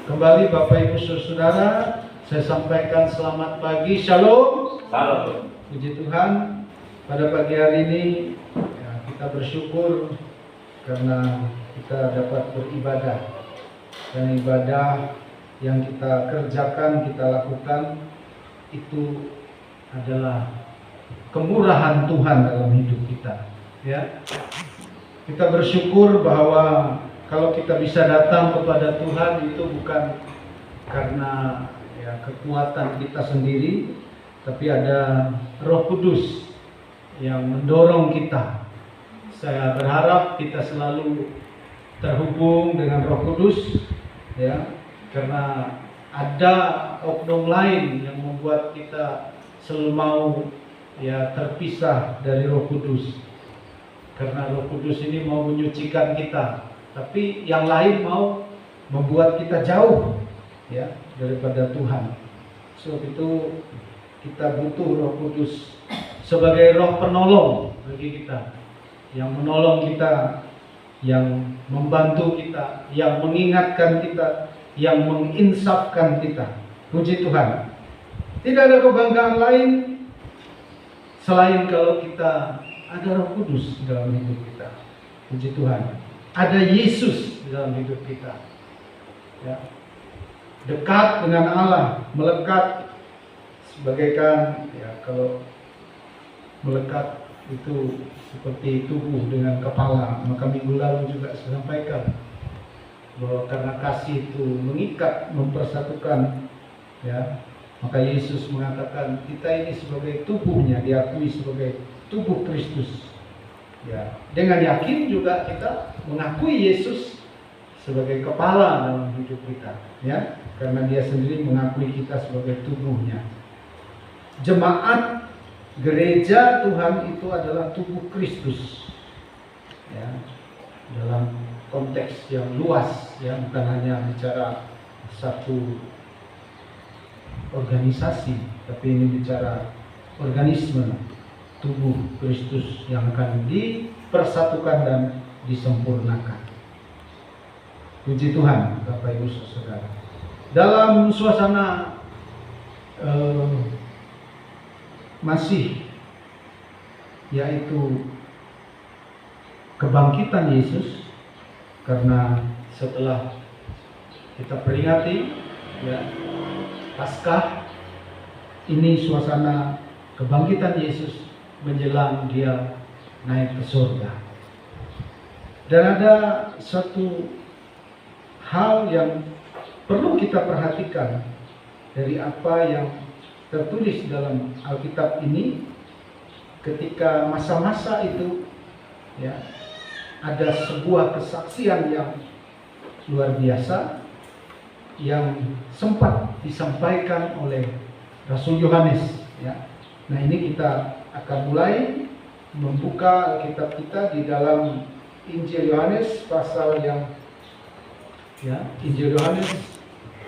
Kembali Bapak Ibu Saudara, saya sampaikan selamat pagi, Shalom. Salam. Puji Tuhan, pada pagi hari ini ya, kita bersyukur karena kita dapat beribadah. Dan ibadah yang kita kerjakan, kita lakukan itu adalah kemurahan Tuhan dalam hidup kita. Ya, kita bersyukur bahwa kalau kita bisa datang kepada Tuhan itu bukan karena ya, kekuatan kita sendiri, tapi ada Roh Kudus yang mendorong kita. Saya berharap kita selalu terhubung dengan Roh Kudus, ya, karena ada oknum lain yang membuat kita selalu mau ya terpisah dari Roh Kudus. Karena Roh Kudus ini mau menyucikan kita, tapi yang lain mau membuat kita jauh ya daripada Tuhan. Sebab itu kita butuh Roh Kudus sebagai roh penolong bagi kita, yang menolong kita, yang membantu kita, yang mengingatkan kita, yang menginsafkan kita. Puji Tuhan. Tidak ada kebanggaan lain selain kalau kita ada Roh Kudus dalam hidup kita. Puji Tuhan. Ada Yesus di dalam hidup kita. Ya. Dekat dengan Allah, melekat sebagaikan ya, kalau melekat itu seperti tubuh dengan kepala. Maka minggu lalu juga saya sampaikan bahwa karena kasih itu mengikat, mempersatukan, ya, maka Yesus mengatakan kita ini sebagai tubuhnya, diakui sebagai tubuh Kristus. Ya, dengan yakin juga kita mengakui Yesus sebagai kepala dalam hidup kita, ya, karena Dia sendiri mengakui kita sebagai tubuhnya. Jemaat gereja Tuhan itu adalah tubuh Kristus, ya, dalam konteks yang luas, ya, bukan hanya bicara satu organisasi, tapi ini bicara organisme tubuh Kristus yang akan dipersatukan dan disempurnakan. Puji Tuhan, Bapak Ibu Saudara. Dalam suasana masih yaitu kebangkitan Yesus, karena setelah kita peringati ya Paskah, ini suasana kebangkitan Yesus menjelang Dia naik ke surga. Dan ada satu hal yang perlu kita perhatikan dari apa yang tertulis dalam Alkitab ini. Ketika masa-masa itu ya, ada sebuah kesaksian yang luar biasa yang sempat disampaikan oleh Rasul Yohanes, ya. Nah, ini kita akan mulai membuka Alkitab kita di dalam Injil Yohanes pasal yang Injil Yohanes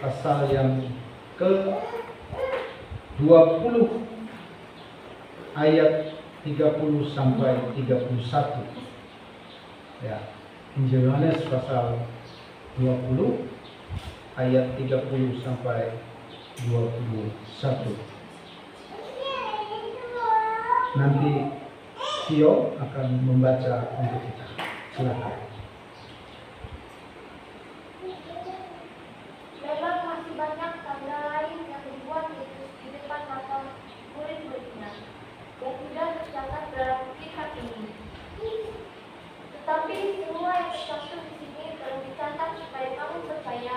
pasal yang ke-20 ayat 30 sampai 31. Ya, Injil Yohanes pasal 20 ayat 30 sampai 21. Nanti Tio akan membaca untuk kita. Silakan. Memang masih banyak tanda lain yang dibuat Yesus di depan mata murid-muridnya yang tidak tercatat dalam kitab ini. Tetapi semua yang tercantum di sini telah dicatat supaya kamu percaya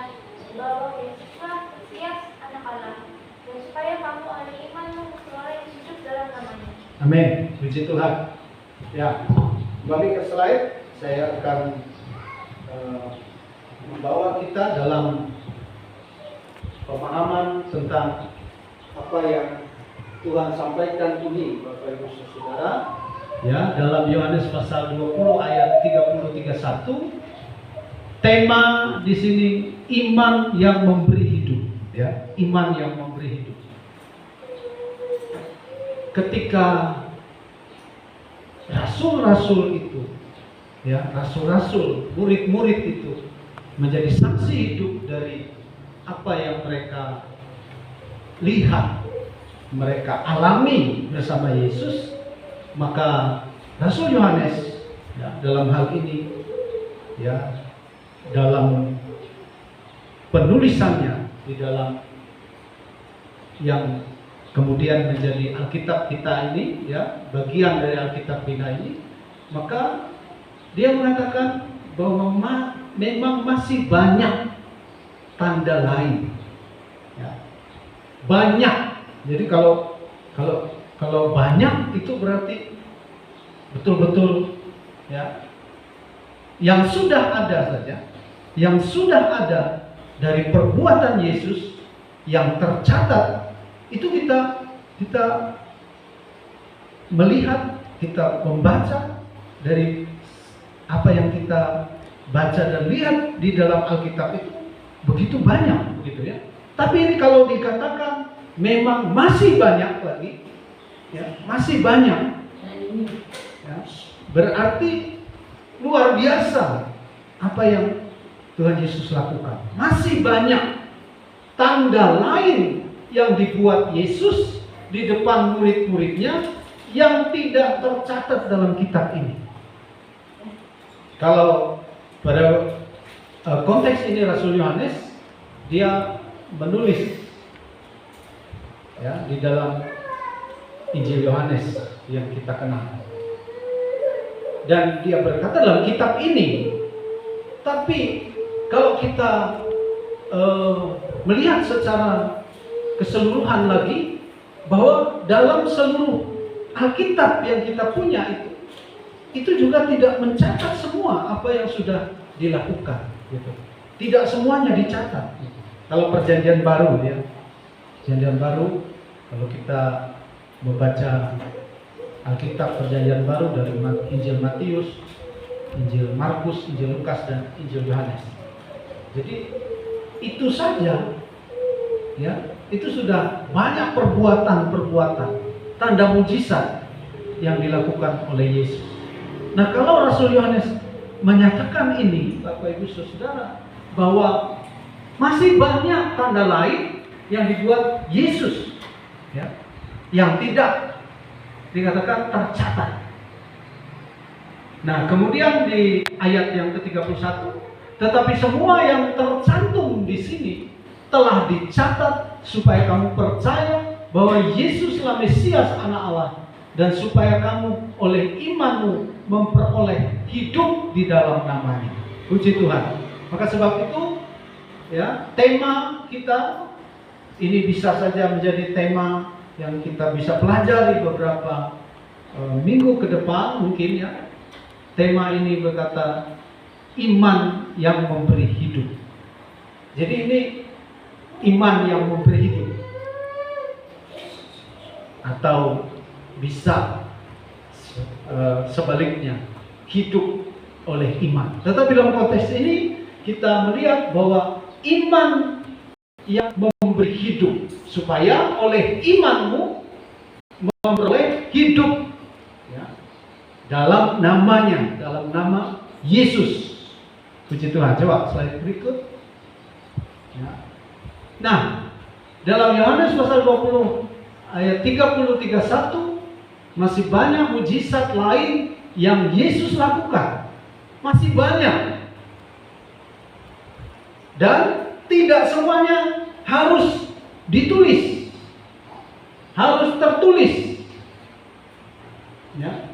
bahwa Yesuslah Mesias Anak Allah, dan supaya kamu ada iman mengusulkan yang hidup dalam namanya. Amin. Puji Tuhan. Ya, kembali ke slide. Saya akan membawa kita dalam pemahaman tentang apa yang Tuhan sampaikan ini, Bapak Ibu Saudara. Ya, dalam Yohanes pasal 20 ayat 30-31, tema di sini iman yang memberi hidup, ya, iman yang memberi hidup. Ketika rasul-rasul itu, ya, rasul-rasul, murid-murid itu menjadi saksi hidup dari apa yang mereka lihat, mereka alami bersama Yesus, maka Rasul Yohanes ya, dalam hal ini ya, dalam penulisannya di dalam yang kemudian menjadi Alkitab kita ini ya, bagian dari Alkitab kita ini, maka dia mengatakan bahwa memang masih banyak tanda lain ya. Banyak. Jadi kalau banyak itu berarti betul-betul ya, yang sudah ada saja, yang sudah ada dari perbuatan Yesus yang tercatat, itu kita melihat, kita membaca dari apa yang kita baca dan lihat di dalam Alkitab itu begitu banyak, begitu ya. Tapi ini kalau dikatakan memang masih banyak lagi, ya, masih banyak, ya, berarti luar biasa apa yang Tuhan Yesus lakukan. Masih banyak tanda lain yang dibuat Yesus di depan murid-muridnya yang tidak tercatat dalam kitab ini. Kalau pada konteks ini Rasul Yohanes, dia menulis ya, di dalam Injil Yohanes yang kita kenal. Dan dia berkata dalam kitab ini. Tapi kalau kita melihat secara keseluruhan lagi, bahwa dalam seluruh Alkitab yang kita punya itu juga tidak mencatat semua apa yang sudah dilakukan, gitu. Tidak semuanya dicatat. Kalau perjanjian baru ya, perjanjian baru, kalau kita membaca Alkitab perjanjian baru dari Injil Matius, Injil Markus, Injil Lukas, dan Injil Yohanes. Jadi itu saja ya, itu sudah banyak perbuatan-perbuatan, tanda mujizat yang dilakukan oleh Yesus. Nah, kalau Rasul Yohanes menyatakan ini, Bapak Ibu Saudara, bahwa masih banyak tanda lain yang dibuat Yesus ya, yang tidak dikatakan tercatat. Nah, kemudian di ayat yang ke-31, tetapi semua yang tercantum di sini telah dicatat supaya kamu percaya bahwa Yesuslah Mesias Anak Allah, dan supaya kamu oleh imanmu memperoleh hidup di dalam namanya. Puji Tuhan. Maka sebab itu ya, tema kita ini bisa saja menjadi tema yang kita bisa pelajari beberapa minggu ke depan mungkin ya. Tema ini berkata iman yang memberi hidup. Jadi ini iman yang memberi hidup, atau bisa sebaliknya, hidup oleh iman. Tetapi dalam konteks ini kita melihat bahwa iman yang memberi hidup, supaya oleh imanmu memperoleh hidup ya, dalam namanya, dalam nama Yesus. Puji Tuhan. Coba slide berikut ya. Nah, dalam Yohanes pasal 20 ayat 30-31 masih banyak mujizat lain yang Yesus lakukan. Masih banyak. Dan tidak semuanya harus ditulis, harus tertulis ya.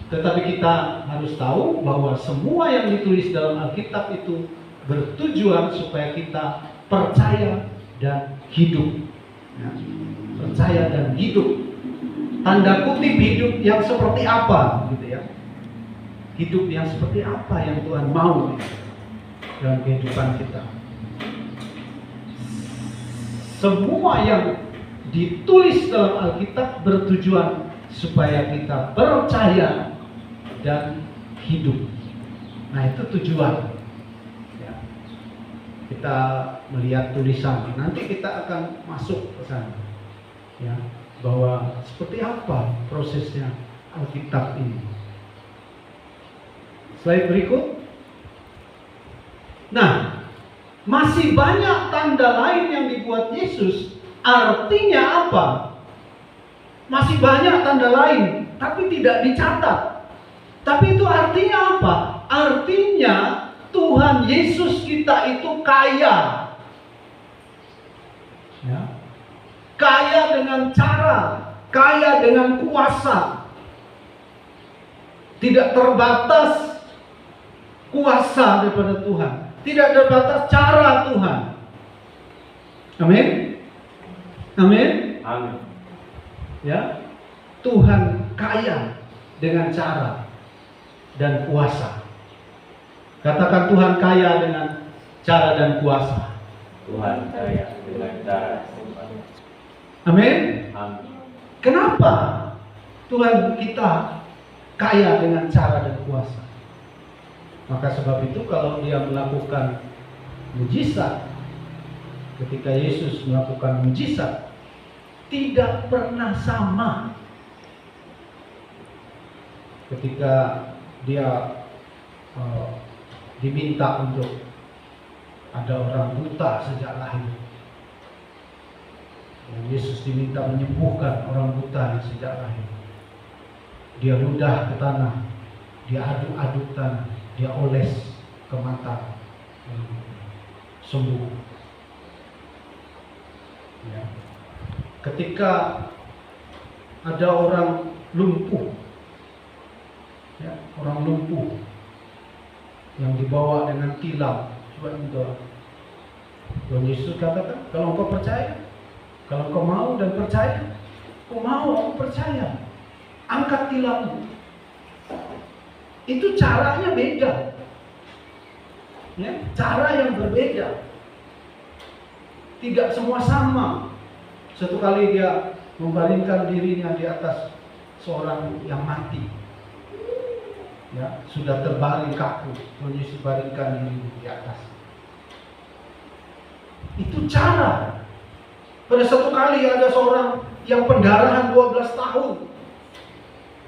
Tetapi kita harus tahu bahwa semua yang ditulis dalam Alkitab itu bertujuan supaya kita percaya dan hidup ya. Percaya dan hidup. Tanda kutip hidup yang seperti apa gitu ya. Hidup yang seperti apa yang Tuhan mau dalam kehidupan kita. Semua yang ditulis dalam Alkitab bertujuan supaya kita percaya dan hidup. Nah, itu tujuan ya. Kita melihat tulisan, nanti kita akan masuk ke sana ya, bahwa seperti apa prosesnya Alkitab ini. Slide berikut. Nah, masih banyak tanda lain yang dibuat Yesus. Artinya apa? Masih banyak tanda lain, tapi tidak dicatat. Tapi itu artinya apa? Artinya Tuhan Yesus kita itu kaya. Ya. Kaya dengan cara, kaya dengan kuasa. Tidak terbatas kuasa daripada Tuhan. Tidak terbatas cara Tuhan. Amin. Amin. Amin. Ya. Tuhan kaya dengan cara dan kuasa. Katakan Tuhan kaya dengan cara dan kuasa. Tuhan kaya dengan cara sempat. Amin. Amin. Kenapa Tuhan kita kaya dengan cara dan kuasa? Maka sebab itu kalau dia melakukan mujizat, ketika Yesus melakukan mujizat, tidak pernah sama. Ketika dia diminta untuk ada orang buta sejak lahir, dan Yesus diminta menyembuhkan orang buta yang sejak lahir. Dia ludah ke tanah, dia aduk-aduk tanah, dia oles ke mata, sembuh. Ya. Ketika ada orang lumpuh, ya, orang lumpuh yang dibawa dengan tilam, coba minta. Tuhan Yesus katakan, kalau engkau percaya, kalau engkau mau dan percaya, aku mau, aku percaya, angkat tilammu. Itu caranya beda, ya, cara yang berbeda. Tidak semua sama. Satu kali dia membaringkan dirinya di atas seorang yang mati, ya, sudah terbaring kaku. Tuhan Yesus baringkan diri di atas. Itu cara. Pada satu kali ada seorang yang pendarahan 12 tahun.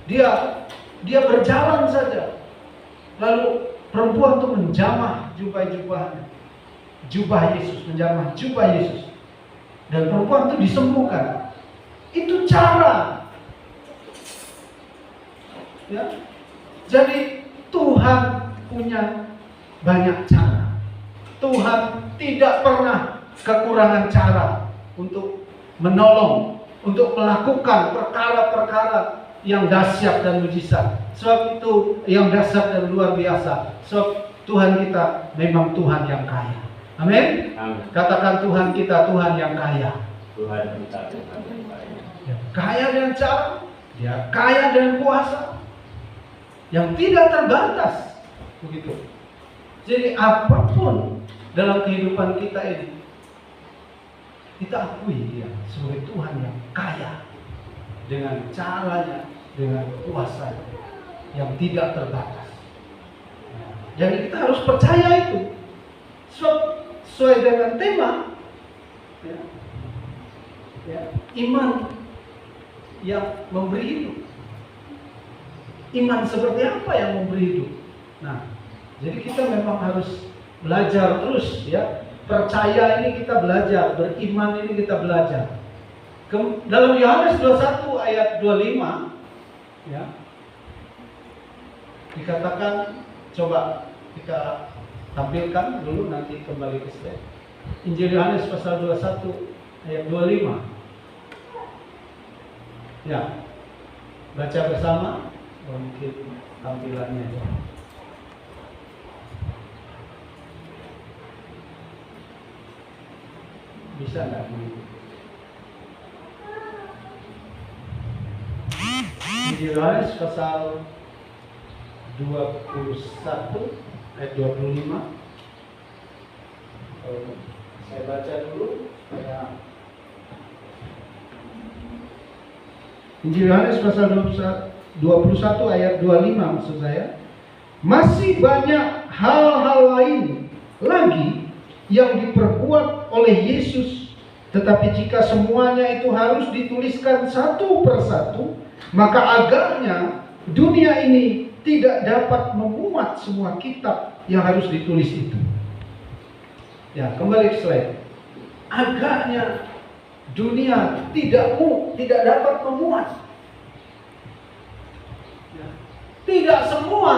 Dia berjalan saja. Lalu perempuan itu menjamah jubah-jubahnya. Jubah Yesus, menjamah jubah Yesus. Dan perempuan itu disembuhkan. Itu cara. Ya. Jadi Tuhan punya banyak cara. Tuhan tidak pernah kekurangan cara untuk menolong, untuk melakukan perkara-perkara yang dahsyat dan mujizat. Sebab itu yang dahsyat dan luar biasa. Sebab Tuhan kita memang Tuhan yang kaya. Amin. Amin. Katakan Tuhan kita Tuhan yang kaya. Tuhan kita Tuhan yang kaya. Ya, kaya dengan cara, ya, kaya dengan kuasa yang tidak terbatas. Begitu. Jadi apapun dalam kehidupan kita ini, kita akui dia sebagai Tuhan yang kaya dengan caranya, dengan kuasanya yang tidak terbatas. Jadi kita harus percaya itu. Sesuai dengan tema, ya, ya, iman yang memberi hidup. Iman seperti apa yang memberi hidup? Nah, jadi kita memang harus belajar terus, ya. Percaya ini kita belajar, beriman ini kita belajar. Dalam Yohanes 21 ayat 25, ya, dikatakan, coba kita tampilkan dulu, nanti kembali ke slide. Injil Yohanes pasal 21 ayat 25. Ya, baca bersama. Mungkin tampilannya ya. Bisa nggak begitu? Injil Yohanes pasal 21 ayat 25. Saya baca dulu supaya Injil Yohanes pasal 21 ayat 25 maksud saya. Masih banyak hal-hal lain lagi yang diperbuat oleh Yesus, tetapi jika semuanya itu harus dituliskan satu persatu, maka agaknya dunia ini tidak dapat memuat semua kitab yang harus ditulis itu. Ya, kembali ke slide. Agaknya dunia tidak dapat memuat. Ya. Tidak semua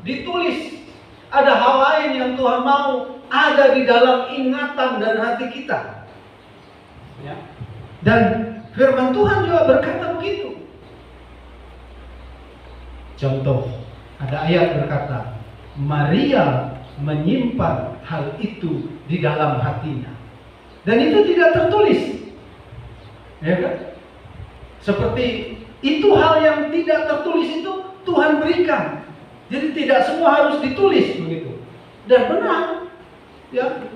ditulis. Ada hal lain yang Tuhan mau ada di dalam ingatan dan hati kita. Ya. Dan firman Tuhan juga berkata begitu. Contoh, ada ayat berkata, Maria menyimpan hal itu di dalam hatinya. Dan itu tidak tertulis. Ya kan? Seperti itu hal yang tidak tertulis itu Tuhan berikan. Jadi tidak semua harus ditulis begitu. Dan benar. Ya.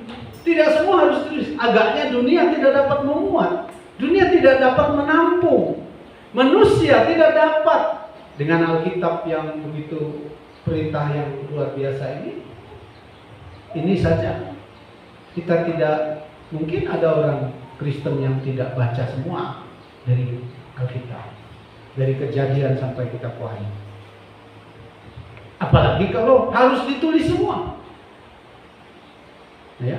Tidak semua harus ditulis. Agaknya dunia tidak dapat memuat. Dunia tidak dapat menampung. Manusia tidak dapat. Dengan Alkitab yang begitu perintah yang luar biasa ini saja kita tidak, mungkin ada orang Kristen yang tidak baca semua dari Alkitab, dari Kejadian sampai Kitab Wahyu. Apalagi kalau harus ditulis semua. Ya.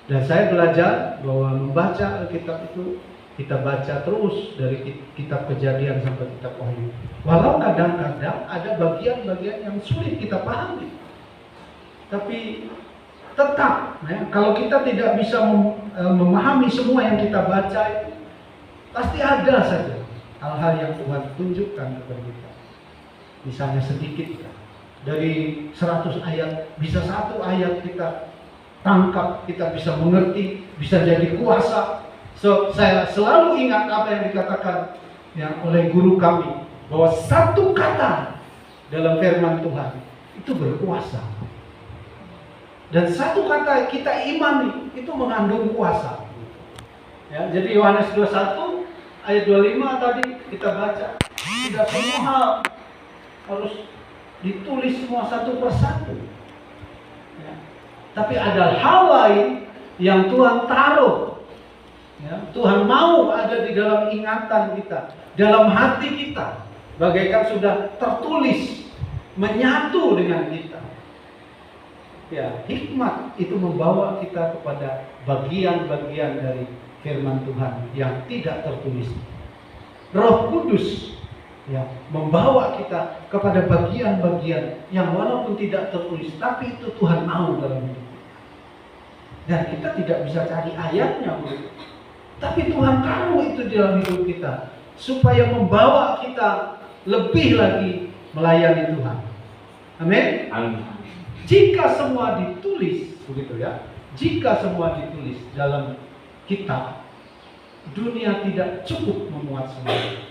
Dan saya belajar bahwa membaca Alkitab itu kita baca terus dari kitab Kejadian sampai kitab Wahyu. Walau kadang-kadang ada bagian-bagian yang sulit kita pahami. Tapi tetap, ya, kalau kita tidak bisa memahami semua yang kita baca itu, pasti ada saja hal-hal yang Tuhan tunjukkan kepada kita. Misalnya sedikit, dari 100 ayat, bisa 1 ayat kita tangkap, kita bisa mengerti, bisa jadi kuasa. So, saya selalu ingat apa yang dikatakan ya, oleh guru kami, bahwa satu kata dalam firman Tuhan itu berkuasa. Dan satu kata kita imani itu mengandung kuasa. Ya, jadi Yohanes 21 ayat 25 tadi kita baca, tidak semua hal harus ditulis semua satu persatu. Ya. Tapi ada hal lain yang Tuhan taruh. Ya, Tuhan mau ada di dalam ingatan kita, dalam hati kita, bagaikan sudah tertulis, menyatu dengan kita. Ya, hikmat itu membawa kita kepada bagian-bagian dari firman Tuhan yang tidak tertulis. Roh Kudus ya, membawa kita kepada bagian-bagian yang walaupun tidak tertulis, tapi itu Tuhan mau dalam hidup kita. Dan kita tidak bisa cari ayatnya, tapi Tuhan tahu itu di dalam hidup kita, supaya membawa kita lebih lagi melayani Tuhan. Amin. Amin. Jika semua ditulis, begitu ya. Jika semua ditulis dalam kitab, dunia tidak cukup memuat semuanya.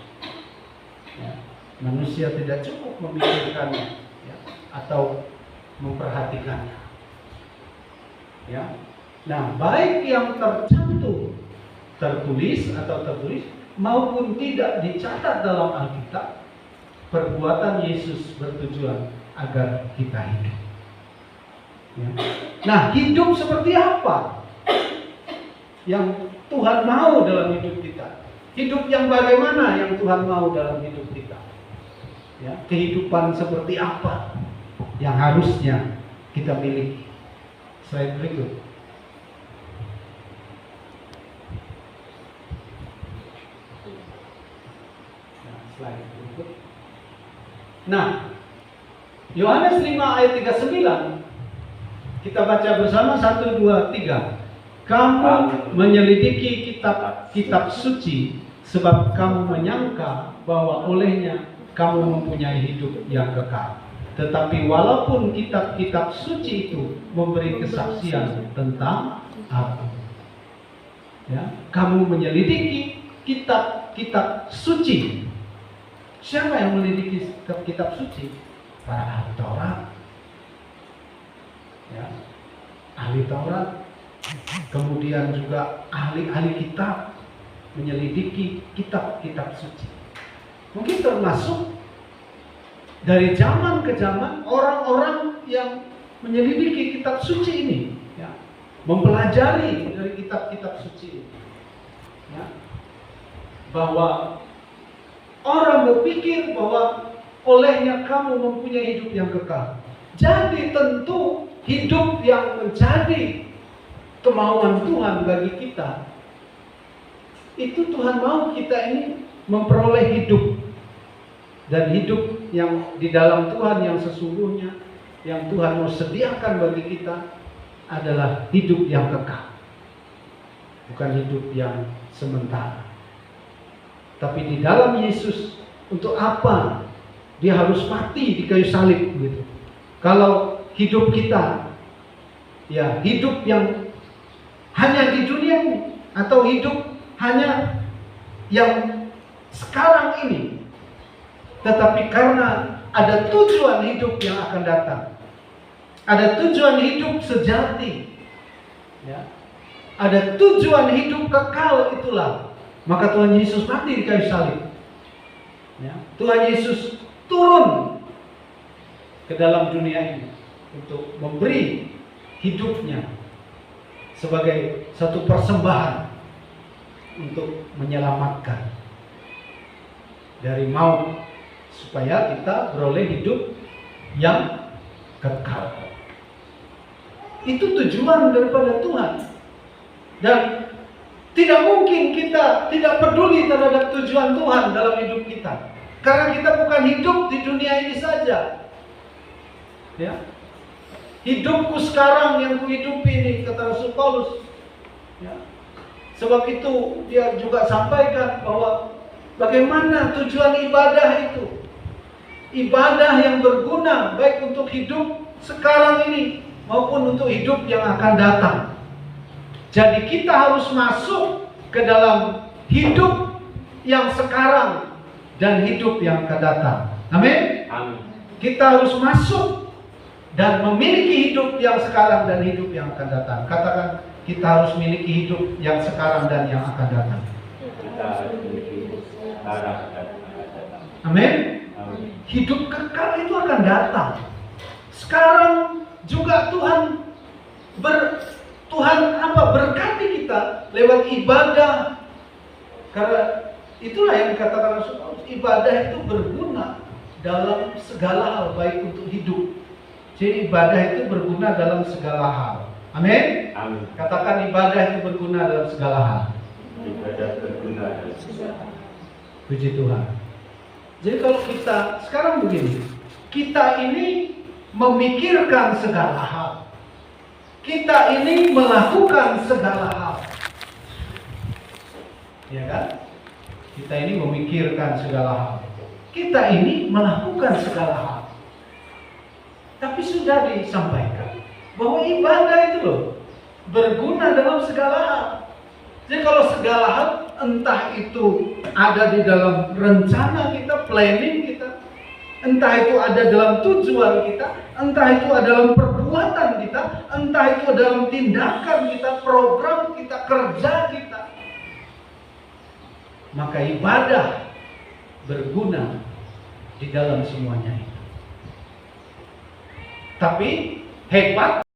Ya. Manusia tidak cukup memikirkannya, ya, atau memperhatikannya. Ya. Nah, baik yang tercantum, tertulis atau tertulis maupun tidak dicatat dalam Alkitab, perbuatan Yesus bertujuan agar kita hidup. Ya. Nah, hidup seperti apa yang Tuhan mau dalam hidup kita? Hidup yang bagaimana yang Tuhan mau dalam hidup kita? Ya, kehidupan seperti apa yang harusnya kita miliki? Slide berikut. Nah, Yohanes 5 ayat 39 kita baca bersama 1, 2, 3. Kamu menyelidiki kitab suci sebab kamu menyangka bahwa olehnya kamu mempunyai hidup yang kekal. Tetapi walaupun kitab-kitab suci itu memberi kesaksian tentang aku, ya, kamu menyelidiki kitab-kitab suci. Siapa yang melidiki kitab suci? Para ahli Taurat, ya, ahli Taurat, kemudian juga ahli-ahli kitab menyelidiki kitab-kitab suci. Mungkin termasuk dari zaman ke zaman orang-orang yang menyelidiki kitab suci ini, ya, mempelajari dari kitab-kitab suci ini, ya, bahwa orang berpikir bahwa olehnya kamu mempunyai hidup yang kekal. Jadi tentu hidup yang menjadi kemauan Tuhan bagi kita, itu Tuhan mau kita ini memperoleh hidup. Dan hidup yang di dalam Tuhan yang sesungguhnya, yang Tuhan mau sediakan bagi kita adalah hidup yang kekal. Bukan hidup yang sementara. Tapi di dalam Yesus, untuk apa Dia harus mati di kayu salib gitu. Kalau hidup kita, ya hidup yang hanya di dunia ini, atau hidup hanya yang sekarang ini, tetapi karena ada tujuan hidup yang akan datang, ada tujuan hidup sejati, ya, ada tujuan hidup kekal, itulah maka Tuhan Yesus mati di kayu salib. Ya, Tuhan Yesus turun ke dalam dunia ini untuk memberi hidupnya sebagai satu persembahan untuk menyelamatkan dari maut, supaya kita beroleh hidup yang kekal. Itu tujuan daripada Tuhan. Dan tidak mungkin kita tidak peduli terhadap tujuan Tuhan dalam hidup kita. Karena kita bukan hidup di dunia ini saja. Ya. Hidupku sekarang yang kuhidupi ini, kata Rasul Paulus. Ya. Sebab itu dia juga sampaikan bahwa bagaimana tujuan ibadah itu. Ibadah yang berguna baik untuk hidup sekarang ini maupun untuk hidup yang akan datang. Jadi kita harus masuk ke dalam hidup yang sekarang dan hidup yang akan datang. Amin. Kita harus masuk dan memiliki hidup yang sekarang dan hidup yang akan datang. Katakan, kita harus memiliki hidup yang sekarang dan yang akan datang. Kita harus memiliki hidup sekarang dan akan datang. Amin. Hidup kekal itu akan datang. Sekarang juga Tuhan berkati kita lewat ibadah. Karena itulah yang dikatakan Rasul Paulus, ibadah itu berguna dalam segala hal, baik untuk hidup. Jadi ibadah itu berguna dalam segala hal. Amin. Amin. Katakan, ibadah itu berguna dalam segala hal. Ibadah berguna dalam segala hal. Puji Tuhan. Jadi kalau kita sekarang begini, kita ini memikirkan segala hal. Kita ini melakukan segala hal. Ya kan? Kita ini memikirkan segala hal. Kita ini melakukan segala hal. Tapi sudah disampaikan bahwa ibadah itu loh berguna dalam segala hal. Jadi kalau segala hal, entah itu ada di dalam rencana kita, planning kita, entah itu ada dalam tujuan kita, entah itu ada dalam perbuatan kita, entah itu dalam tindakan kita, program kita, kerja kita, maka ibadah berguna di dalam semuanya itu. Tapi hebat